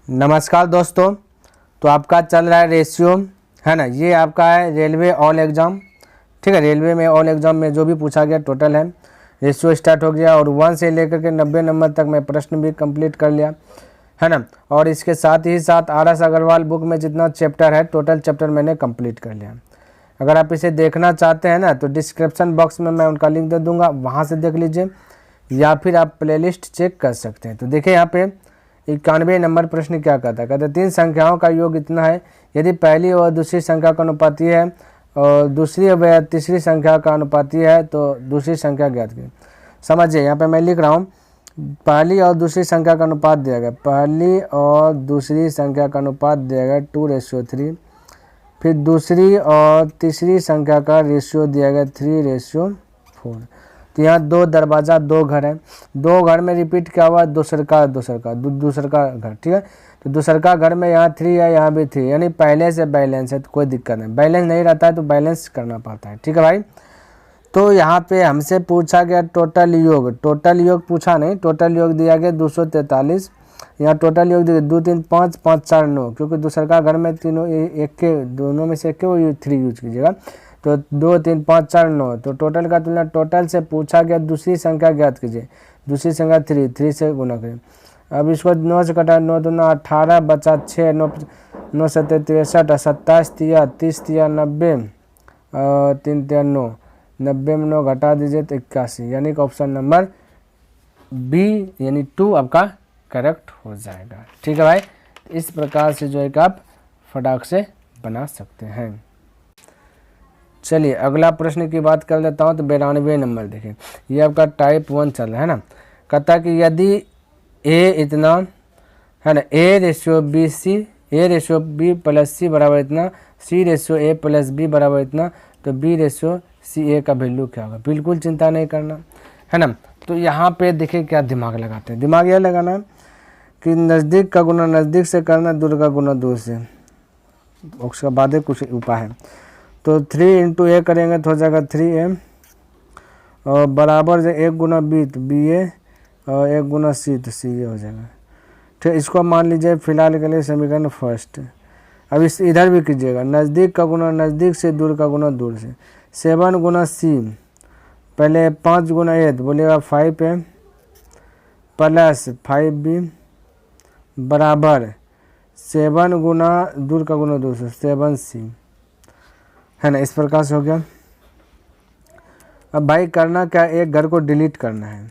नमस्कार दोस्तों। तो आपका चल रहा है रेशियो, है ना। ये आपका है रेलवे ऑल एग्ज़ाम, ठीक है। रेलवे में ऑल एग्ज़ाम में जो भी पूछा गया टोटल है रेशियो स्टार्ट हो गया और 1 से लेकर के 90 नंबर तक मैं प्रश्न भी कंप्लीट कर लिया, है ना। और इसके साथ ही साथ RS अग्रवाल बुक में जितना चैप्टर है टोटल चैप्टर मैंने कंप्लीट कर लिया। अगर आप इसे देखना चाहते हैं ना तो डिस्क्रिप्शन बॉक्स में मैं उनका लिंक दे दूँगा, वहाँ से देख लीजिए या फिर आप प्लेलिस्ट चेक कर सकते हैं। तो देखिए यहाँ पे 91 नंबर प्रश्न क्या कहता है। कहते 3 संख्याओं का योग इतना है, यदि पहली और दूसरी संख्या का अनुपाती है और दूसरी व तीसरी संख्या का अनुपाती है तो दूसरी संख्या ज्ञात कीजिए। समझिए यहाँ पे मैं लिख रहा हूँ, पहली और दूसरी संख्या का अनुपात दिया गया, पहली और दूसरी संख्या का अनुपात दिया गया 2:3। फिर दूसरी और तीसरी संख्या का रेशियो दिया गया 3:4। तो यहाँ 2 दरवाज़ा 2 घर है, 2 घर में रिपीट क्या हुआ, दूसर का घर, ठीक है। तो दूसर का घर में यहाँ 3 है, यहाँ भी 3, यानी पहले से बैलेंस है तो कोई दिक्कत नहीं। बैलेंस नहीं रहता है तो बैलेंस करना पड़ता है, ठीक है भाई। तो यहाँ पे हमसे पूछा गया टोटल योग पूछा नहीं, टोटल योग दिया गया 243। यहाँ टोटल योग दिया 2 3 5 5 4 9, क्योंकि दूसर का घर में तीनों एक के दोनों में से एक के 3 यूज कीजिएगा। तो 2 3 5 4 9, तो टोटल का तुलना टोटल से पूछा गया दूसरी संख्या ज्ञात कीजिए। दूसरी संख्या 3 से गुना करें। अब इसको 9 से कटा, 9 2 9 18 बचा 6, 9 7 63, 27 तिया 30 तिया 90, 3 3 9, 90 में 9 घटा दीजिए तो 81, यानी कि ऑप्शन नंबर बी यानी 2 आपका करेक्ट हो जाएगा, ठीक है भाई। इस प्रकार से जो है कि आप फटाक से बना सकते हैं। चलिए अगला प्रश्न की बात कर लेता हूँ। तो 92 नंबर देखिए, ये आपका टाइप 1 चल रहा है ना। कहता कि यदि ए इतना है ना, A/B प्लस C बराबर इतना, C/A प्लस B बराबर इतना, तो B/CA का वैल्यू क्या होगा। बिल्कुल चिंता नहीं करना, है ना। तो यहाँ पे देखिए क्या दिमाग लगाते हैं। दिमाग यह लगाना कि नज़दीक का गुना नज़दीक से करना, दूर का गुना दूर से। उसके बाद कुछ उपाय है। तो 3 × A करेंगे तो हो जाएगा 3A, और बराबर से 1 गुना B तो BA, और 1 गुना C तो CA हो जाएगा, ठीक। इसको मान लीजिए फिलहाल के लिए समीकरण फर्स्ट। अब इस इधर भी कीजिएगा, नज़दीक का गुना नज़दीक से, दूर का गुना दूर से। 7 गुना C, पहले 5 गुना A तो बोलिएगा 5A प्लस 5B बराबर 7 गुना दूर का गुना दूर से 7C, है ना। इस प्रकार से हो गया। अब भाई करना क्या, एक घर को डिलीट करना है।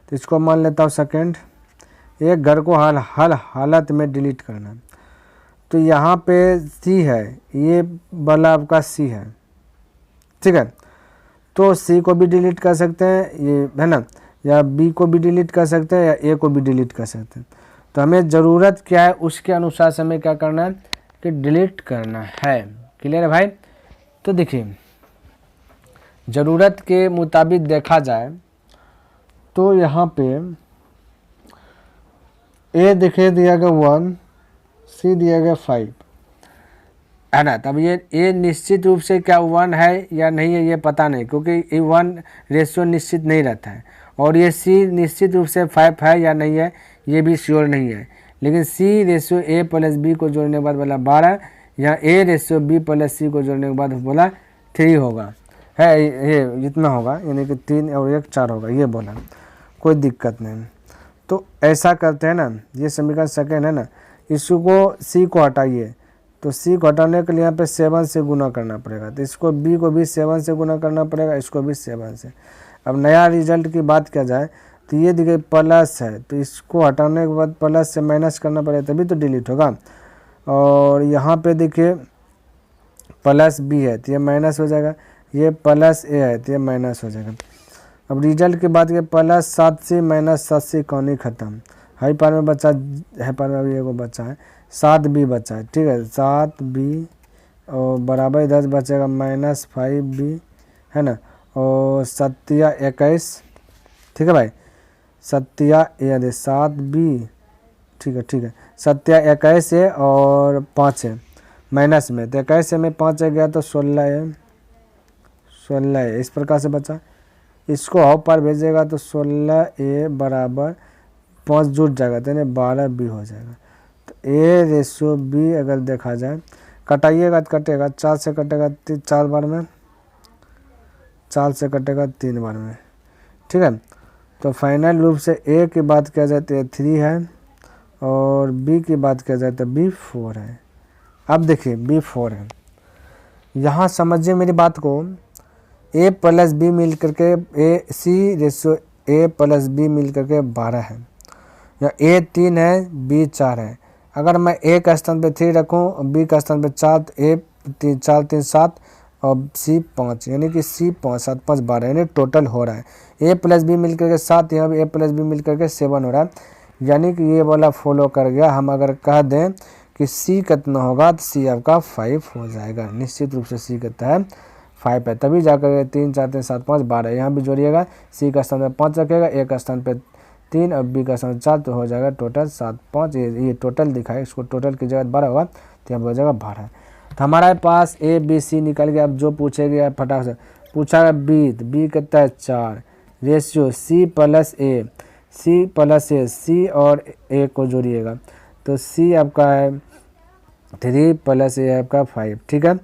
तो इसको मान लेता हूँ सेकंड, एक घर को हालत में डिलीट करना। तो यहाँ पे C है, ये वाला आपका C है, ठीक है। तो C को भी डिलीट कर सकते हैं, ये है ना, या B को भी डिलीट कर सकते हैं, या A को भी डिलीट कर सकते हैं। तो हमें ज़रूरत क्या है उसके अनुसार से हमें क्या करना है कि डिलीट करना है। क्लियर है भाई। तो देखिए ज़रूरत के मुताबिक देखा जाए तो यहाँ पे A देखिए दिया गया 1, C दिया गया 5, है ना। तब ये A निश्चित रूप से क्या 1 है या नहीं है ये पता नहीं, क्योंकि ये 1 रेशियो निश्चित नहीं रहता है। और ये C निश्चित रूप से 5 है या नहीं है ये भी श्योर नहीं है। लेकिन C/A प्लस B को जोड़ने के बाद बोला 12, या A/B प्लस C को जोड़ने के बाद बोला 3 होगा, है ये इतना होगा, यानी कि 3 और 1 4 होगा, ये बोला। कोई दिक्कत नहीं। तो ऐसा करते हैं ना, ये समीकरण सेकंड है ना, इसको C को हटाइए। तो C को हटाने के लिए यहाँ पे 7 से गुना करना पड़ेगा। तो इसको B को भी 7 से गुना करना पड़ेगा, इसको भी 7 से। अब नया रिजल्ट की बात किया जाए तो ये देखिए प्लस है, तो इसको हटाने के बाद प्लस से माइनस करना पड़ेगा तभी तो डिलीट होगा। और यहाँ पे देखिए प्लस B है तो ये माइनस हो जाएगा, ये प्लस A है तो ये माइनस हो जाएगा। अब रिजल्ट की बात करें, प्लस 7 से माइनस 7 से कौन ही खत्म, हाई पार में बचा, हाई पार में अभी एगो बचा है 7B बचा है, ठीक है। 7B और बराबर इधर बचेगा -5B, है ना। और 7 या 21, ठीक है भाई। 7 या 7B, ठीक है 7 या 21 है और 5 है माइनस में, तो 21 में 5 गया तो 16 है। इस प्रकार से बचा। इसको हाफ पर भेजेगा तो 16A बराबर 5 जुट जाएगा तो 12B हो जाएगा। तो ए रेशियो बी अगर देखा जाए, कटाइएगा तो कटेगा, 4 से कटेगा 4 बार में, 4 से कटेगा 3 बार में, ठीक है। तो फाइनल रूप से ए की बात किया जाए तो ए 3 है और बी की बात किया जाए तो बी 4 है। अब देखिए बी 4 है, यहाँ समझिए मेरी बात को, ए प्लस बी मिल करके ए सी रेशियो ए प्लस बी मिल करके 12 है, या ए 3 है बी 4 है। अगर मैं ए का स्थान पे 3 रखूँ बी का स्थान पे 4, तो ए 4 3 7 और सी 5, यानी कि सी 5 7 5 12, यानी टोटल हो रहा है ए प्लस बी मिल करके 7, यहाँ भी ए प्लस बी मिल करके 7 हो रहा है, यानी कि ये वाला फॉलो कर गया। हम अगर कह दें कि सी कितना होगा तो सी आपका 5 हो जाएगा, निश्चित रूप से सी कितना है 5 है, तभी जाकर 3 4 3 7 5 12, यहाँ भी जोड़िएगा, सी का स्थान पे 5 रखेगा, ए का स्थान पे 3 और बी का स्थान 4, तो हो जाएगा टोटल 7 5, ये टोटल दिखाए, इसको टोटल की जगह 12 होगा तो यहाँ हो जाएगा 12। तो हमारे पास ए बी सी निकल गया। अब जो पूछेगा फटाक से पूछा बी कितना है 4, रेशियो सी प्लस ए, सी प्लस ए, सी और ए को जोड़िएगा तो सी आपका है 3 प्लस ए आपका 5, ठीक है,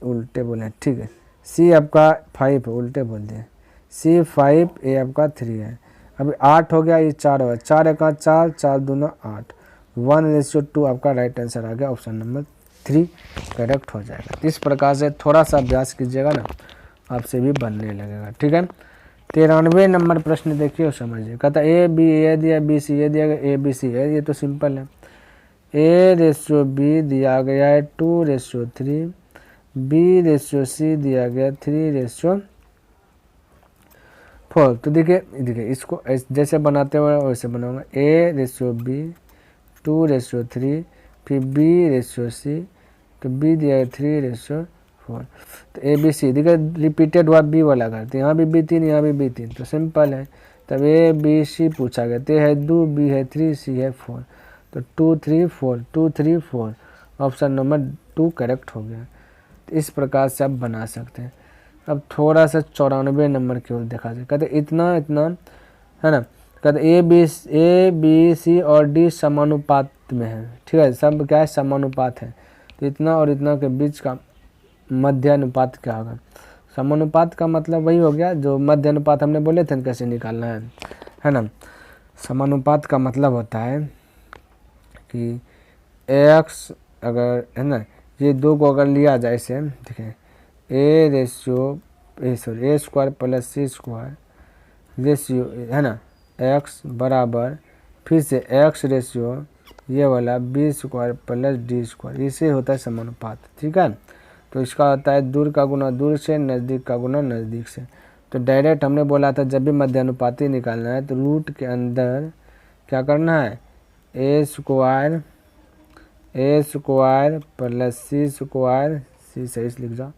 उल्टे बोले, ठीक है, सी आपका 5 है, उल्टे बोल दिए, सी 5 ए आपका 3 है। अभी 8 हो गया, ये 4 होगा, 4 एक 4 4 दूना 8, 1:2 आपका राइट आंसर आ गया, ऑप्शन नंबर 3 करेक्ट हो जाएगा। इस प्रकार से थोड़ा सा अभ्यास कीजिएगा ना, आपसे भी बनने लगेगा, ठीक है। 93 नंबर प्रश्न देखिए और समझिए। कहता ए बी ए दिया, बी सी ए दिया गया, ए बी सी है, ये तो सिंपल है। ए रेशियो बी दिया गया है 2:3, बी रेशियो सी दिया गया 3:4। तो देखिए इसको जैसे बनाते हुए वैसे बनाऊंगा, ए रेशियो बी 2:3, फिर बी रेशियो सी, तो बी दिया है 3:4, तो ए बी सी देखिए रिपीटेड हुआ बी वाला घर, तो यहाँ भी बी 3 यहाँ भी बी 3, तो सिंपल है। तब ए बी सी पूछा गया, तो है 2 बी है 3 सी है 4, तो 2 3 4 2 3 4, ऑप्शन नंबर 2 करेक्ट हो गया। तो इस प्रकार से आप बना सकते हैं। अब थोड़ा सा 94 नंबर की ओर देखा जाए। कहते इतना इतना है ना, कहते ए बी सी और डी समानुपात में है, ठीक है, सब क्या है समानुपात है, तो इतना और इतना के बीच का मध्य अनुपात क्या होगा। समानुपात का मतलब वही हो गया जो मध्य अनुपात हमने बोले थे कैसे निकालना है ना। समानुपात का मतलब होता है कि एक्स अगर है ना, ये दो को अगर लिया जाए इसे, ठीक है, a square plus C square ratio है ना, एक्स बराबर फिर से एक्स रेशियो ये वाला B square plus D square, इसे होता है समानुपात, ठीक है। तो इसका होता है दूर का गुना दूर से, नज़दीक का गुना नज़दीक से। तो डायरेक्ट हमने बोला था जब भी मध्यानुपाती निकालना है तो रूट के अंदर क्या करना है, a square plus C square, सी सही से लिख जाओ,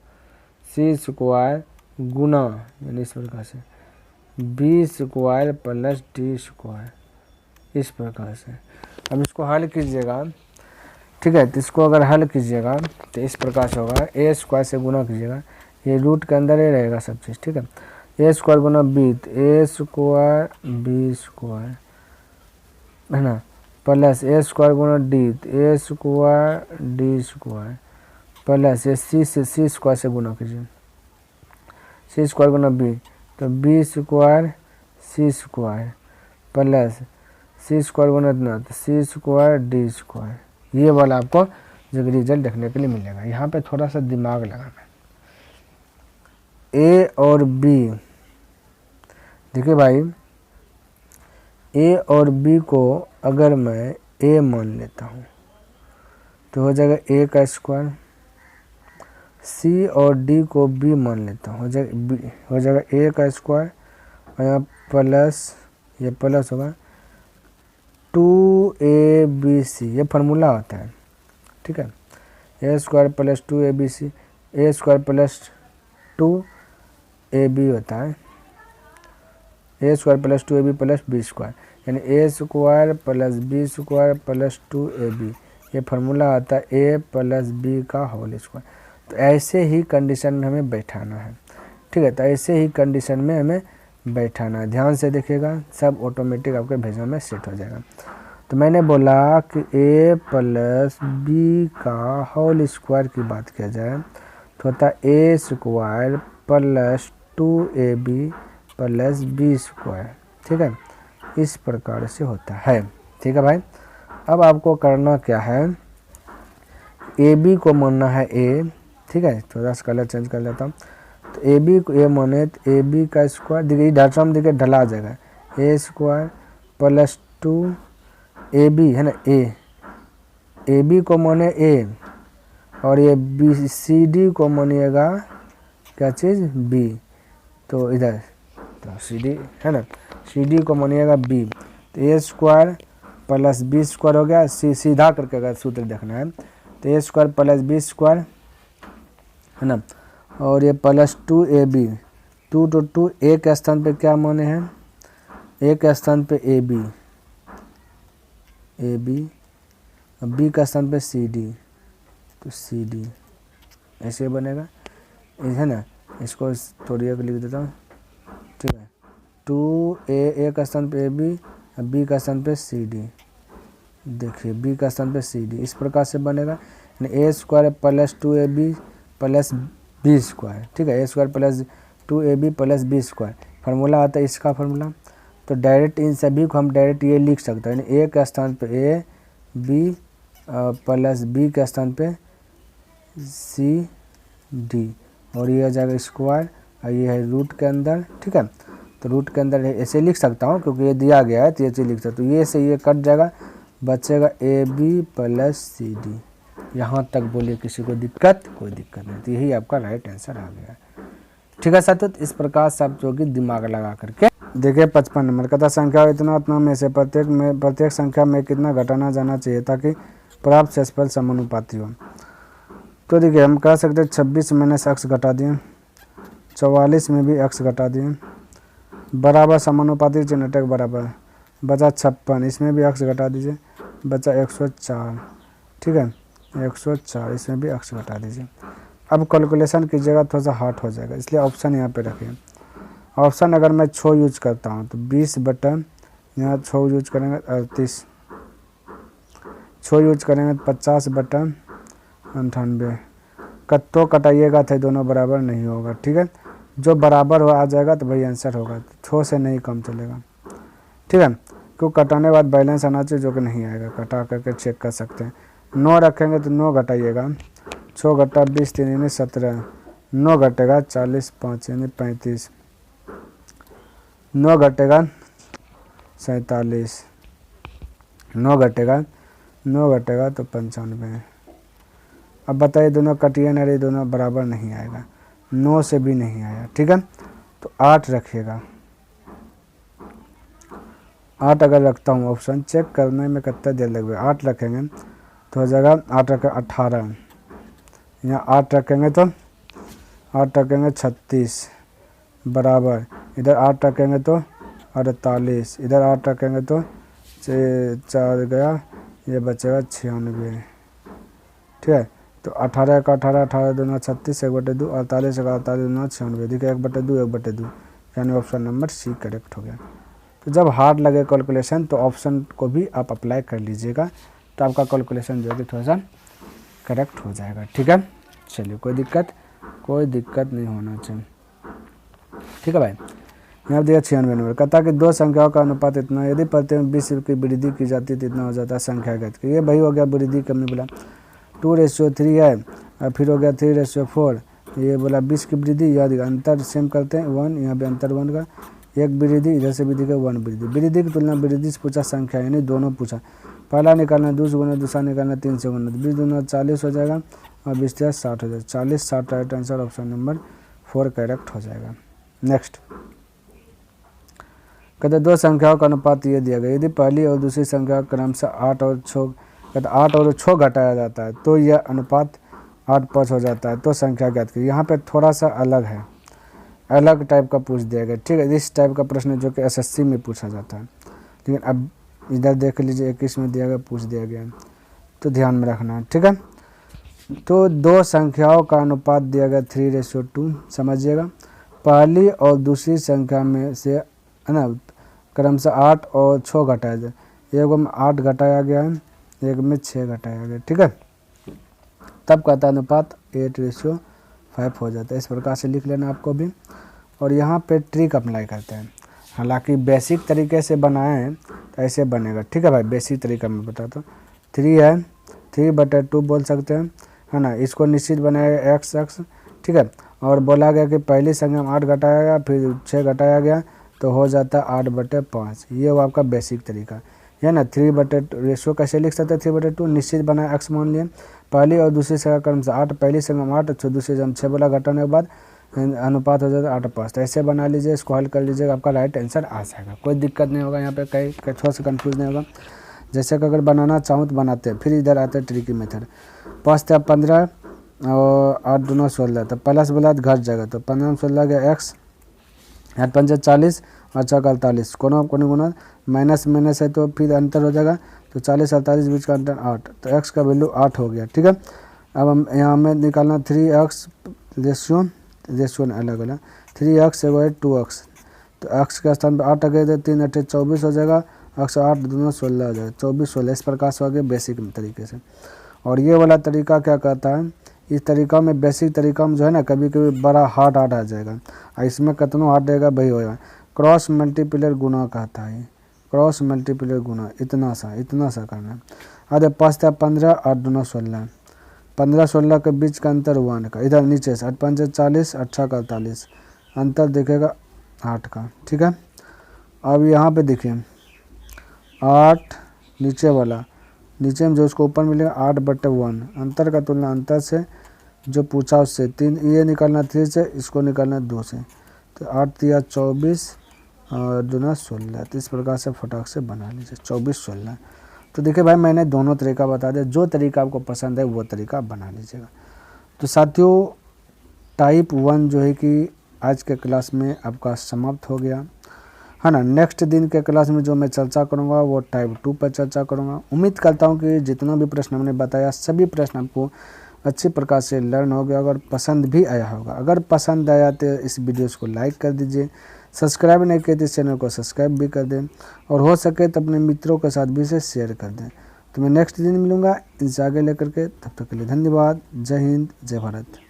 सी स्क्वायर गुना यानी इस प्रकार से B square plus D square, इस प्रकार से। अब इसको हल कीजिएगा, ठीक है, तो इसको अगर हल कीजिएगा तो इस प्रकार से होगा, ए स्क्वायर से गुना कीजिएगा, ये रूट के अंदर ही रहेगा सब चीज़, ठीक है। ए स्क्वायर गुना बी, तो ए स्क्वायर बी स्क्वायर है ना, प्लस ए स्क्वायर गुना डी, तो ए स्क्वायर डी स्क्वायर प्लस ये सी से सी स्क्वायर से गुना कीजिए, सी स्क्वायर गुना बी, तो बी स्क्वायर सी स्क्वायर प्लस सी स्क्वायर गुना इतना, तो सी स्क्वायर डी स्क्वायर, ये वाला आपको जो रिजल्ट देखने के लिए मिलेगा। यहाँ पे थोड़ा सा दिमाग लगाना, ए और बी, देखिए भाई ए और बी को अगर मैं ए मान लेता हूँ तो हो जाएगा ए का स्क्वायर, सी और डी को बी मान लेता हूँ हो जाएगा ए का स्क्वायर, और यहाँ प्लस ये प्लस होगा 2abc, ये फार्मूला होता है, ठीक है, a square plus 2abc, a square plus 2ab होता है, a square plus 2ab plus B square, यानी a square plus B square plus 2ab, ये फार्मूला आता है ए प्लस बी का होल स्क्वायर। तो ऐसे ही कंडीशन में हमें बैठाना है, ठीक है, तो ऐसे ही कंडीशन में हमें बैठाना है, ध्यान से देखिएगा, सब ऑटोमेटिक आपके भेजने में सेट हो जाएगा। तो मैंने बोला कि a प्लस बी का होल स्क्वायर की बात किया जाए तो होता है a square plus 2ab plus B square. ठीक है, इस प्रकार से होता है। ठीक है भाई, अब आपको करना क्या है, ए बी को मानना है a। ठीक है, थोड़ा सा कलर चेंज कर लेता हूँ। तो ए बी को ए माने तो ए बी का स्क्वायर देखिए डायग्राम देखिए ढला जाएगा, ए स्क्वायर प्लस 2 ए बी है ना, ए बी को माने ए और ये बी सी डी को मानिएगा क्या चीज़ बी, तो इधर तो सी डी है ना, सी डी को मानिएगा बी। तो ए स्क्वायर प्लस बी स्क्वायर हो गया, सीधा करके अगर सूत्र देखना है तो ए स्क्वायर प्लस बी स्क्वायर है ना, और ये प्लस 2 ए बी, 2 to 2 ए के स्थान पे क्या माने हैं, ए के स्थान पे ए बी और बी का स्थान पे सी डी, तो सी डी ऐसे बनेगा है ना। इसको थोड़ी एक लिख देता हूँ। ठीक है, 2 का स्थान पे ए बी और बी का स्थान पे सी डी, देखिए बी का स्थान पे सी डी, इस प्रकार से बनेगा a square plus 2ab plus B square. ठीक है, a square plus 2ab plus B square formula आता है इसका फार्मूला। तो डायरेक्ट इन सभी को हम डायरेक्ट ये लिख सकते हैं, ए के स्थान पे ए बी प्लस बी के स्थान पे सी डी, और ये आ जाएगा स्क्वायर और ये है रूट के अंदर। ठीक है, तो रूट के अंदर ऐसे लिख सकता हूँ क्योंकि ये दिया गया है तो ये चीज़ लिख सकता हूँ। ये से ये कट जाएगा, बचेगा A B plus C D. यहाँ तक बोलिए किसी को दिक्कत, कोई दिक्कत नहीं, तो यही आपका राइट आंसर आ गया। ठीक है साथियों, तो इस प्रकार से आप जो कि दिमाग लगा करके देखिए 55 नंबर का था, संख्या इतना उतना में से प्रत्येक संख्या में कितना घटाना जाना चाहिए ताकि प्राप्त शेषफल समानुपाती हो। तो देखिए हम कह सकते हैं 26 में x घटा दिए, 44 में भी x घटा दिए, बराबर समानुपाती चिन्ह तक बराबर, बचा 56, इसमें भी x घटा दीजिए, बचा 104। ठीक है, 104, इसमें भी x घटा दीजिए। अब कैलकुलेशन कीजिएगा थोड़ा सा हार्ड हो जाएगा, इसलिए ऑप्शन यहाँ पे रखिए। ऑप्शन अगर मैं 6 यूज करता हूँ तो 20 बटन, यहाँ 6 यूज करेंगे 38, 6 यूज करेंगे 50 बटन 98। कत्तो कटाइएगा थे दोनों बराबर नहीं होगा। ठीक है, जो बराबर हो आ जाएगा तो वही आंसर होगा, 6 से नहीं कम चलेगा। ठीक है, क्यों कटाने के बाद बैलेंस आना चाहिए जो कि नहीं आएगा, कटा करके चेक कर सकते हैं। 9 रखेंगे तो 9 घटाइएगा, 6 घटा 20 3 यानी 17, 9 घटेगा 40 5 यानी 35, 9 घटेगा 47, 9 घटेगा तो 95। अब बताइए दोनों कटिए ना, दोनों बराबर नहीं आएगा, 9 से भी नहीं आया। ठीक है, तो 8 रखिएगा, 8 अगर रखता हूँ, ऑप्शन चेक करने में कितना देर लगेगा। 8 रखेंगे तो हो जाएगा 8 रखें 18, यहाँ 8 रखेंगे तो 8 रखेंगे 36 बराबर, इधर 8 रखेंगे तो 48, इधर 8 रखेंगे तो 4 गया, ये बचेगा 96। ठीक है, तो 18 का 18, 18 दूना 36, 1/2, 48 का 48 दूना 96, देखिए 1/2 1/2, यानी ऑप्शन नंबर सी करेक्ट हो गया। तो जब हार्ड लगे कैलकुलेशन तो ऑप्शन को भी आप अप्लाई कर लीजिएगा, तो आपका कैलकुलेशन जो है थोड़ा सा करेक्ट हो जाएगा। ठीक है, चलिए कोई दिक्कत नहीं होना चाहिए। ठीक है भाई, यहाँ दिया 96 नंबर, कहता कि दो संख्याओं का अनुपात इतना, यदि प्रत्येक 20 की वृद्धि की जाती है तो इतना हो जाता है संख्यागत। ये भाई हो गया वृद्धि कमी बोला 2:3 है, और फिर हो गया 3:4, ये बोला 20 की वृद्धि, याद अंतर सेम करते हैं 1, यहाँ पे अंतर 1 का, एक वृद्धि इधर से वृद्धि का 1 वृद्धि की तुलना वृद्धि से पूछा संख्या, यानी दोनों पूछा, पहला निकालना 2 से गुना, दूसरा निकालना 3 से गुना, 20 दूना 40 हो जाएगा और 20 60 हो जाएगा, 40 60 right answer option number 4 correct हो जाएगा। नेक्स्ट कहते दो संख्याओं का अनुपात ये दिया गया, यदि पहली और दूसरी संख्या क्रम से 8 और 6, कहते 8 और 6 घटाया जाता है तो यह अनुपात 8:5 हो जाता है, तो संख्या ज्ञात की। यहाँ पे थोड़ा सा अलग है, अलग टाइप का पूछ दिया गया। ठीक है, इस टाइप का प्रश्न जो कि एसएससी में पूछा जाता है, लेकिन अब इधर देख लीजिए 21 में दिया गया, पूछ दिया गया, तो ध्यान में रखना है। ठीक है, तो दो संख्याओं का अनुपात दिया गया 3:2, समझिएगा। पहली और दूसरी संख्या में से है ना क्रम से 8 और 6 घटाया जाए, एक में 8 घटाया गया है, एक में 6 घटाया गया, ठीक है। तब कहता है अनुपात 8:5 हो जाता है। इस प्रकार से लिख लेना आपको भी। और यहाँ पे ट्रिक अप्लाई करते हैं। हालांकि बेसिक तरीके से बनाए हैं तो ऐसे बनेगा, ठीक है भाई। बेसिक तरीका मैं बताता हूँ। 3 है, 3/2 बोल सकते हैं, है ना। इसको निश्चित बनाया x, ठीक है। और बोला गया कि पहली संख्या में 8 घटाया गया, फिर 6 घटाया गया, तो हो जाता है 8/5। ये वो आपका बेसिक तरीका है ना। 3/2 रेशियो कैसे लिख सकते हैं? 3/2 निश्चित बनाया, x मान लिए, पहली और दूसरी संख्या क्रम से 8, पहली संख्या में 8, दूसरी संख्या में 6 बोला, घटाने के बाद अनुपात हो जाता है 8/5। तो ऐसे बना लीजिए, इसको हल कर लीजिएगा, आपका राइट आंसर आ जाएगा। कोई दिक्कत नहीं होगा यहाँ पे, कहीं थोड़ा सा कंफ्यूज नहीं होगा। जैसे कि अगर बनाना चाहूँ तो बनाते हैं। फिर इधर आते हैं ट्रिकी मेथड। 5 × 15 और 8 दूना 16, तो प्लस बोला तो घट जाएगा, तो 15 में 16 गया x, 8 पंचे 40 और 4 48, कोनो गुना, माइनस माइनस है तो फिर अंतर हो जाएगा, तो 40 48 बीच का अंतर 8, तो x का वैल्यू 8 हो गया, ठीक है। अब हम यहाँ में निकालना 3x रेशियो अलग अलग, 3x एगो है 2x, तो x के स्थान पर 8 आ गए, तो 3 8 24 हो जाएगा, x 8 दूना 16 हो जाएगा, 24 16। इस प्रकार से हो गया बेसिक तरीके से। और ये वाला तरीका क्या कहता है, इस तरीका में बेसिक तरीका में जो है ना, कभी कभी बड़ा हार्ड आ जाएगा, और इसमें कितना हार्ड रहेगा वही होगा। क्रॉस मल्टीप्लियर गुना कहता है, क्रॉस मल्टीप्लियर गुना, इतना सा करना है। अरे 5 × 15 8 दूना 16, 15 16 के बीच का अंतर 1 का, इधर नीचे से 8 पंचे 40 8 6 48, अंतर दिखेगा 8 का, ठीक है। अब यहाँ पे देखिए 8 नीचे वाला, नीचे में जो उसको ऊपर मिलेगा 8/1, अंतर का तुलना अंतर से जो पूछा उससे 3, ये निकालना 3 से, इसको निकालना 2 से, तो 8 × 24 और दूना 16। तो इस प्रकार से फटाक से बना लीजिए 24 16। तो देखिए भाई, मैंने दोनों तरीका बता दिया, जो तरीका आपको पसंद है वो तरीका बना लीजिएगा। तो साथियों, टाइप 1 जो है कि आज के क्लास में आपका समाप्त हो गया, है ना। नेक्स्ट दिन के क्लास में जो मैं चर्चा करूंगा वो टाइप 2 पर चर्चा करूंगा। उम्मीद करता हूं कि जितना भी प्रश्न हमने बताया, सभी प्रश्न आपको अच्छे प्रकार से लर्न हो गया और पसंद भी आया होगा। अगर पसंद आया तो इस वीडियोस को लाइक कर दीजिए, सब्सक्राइब नहीं किए तो इस चैनल को सब्सक्राइब भी कर दें, और हो सके तो अपने मित्रों के साथ भी इसे शेयर कर दें। तो मैं नेक्स्ट दिन मिलूँगा इनसे आगे लेकर के, तब तक के लिए धन्यवाद। जय हिंद, जय भारत।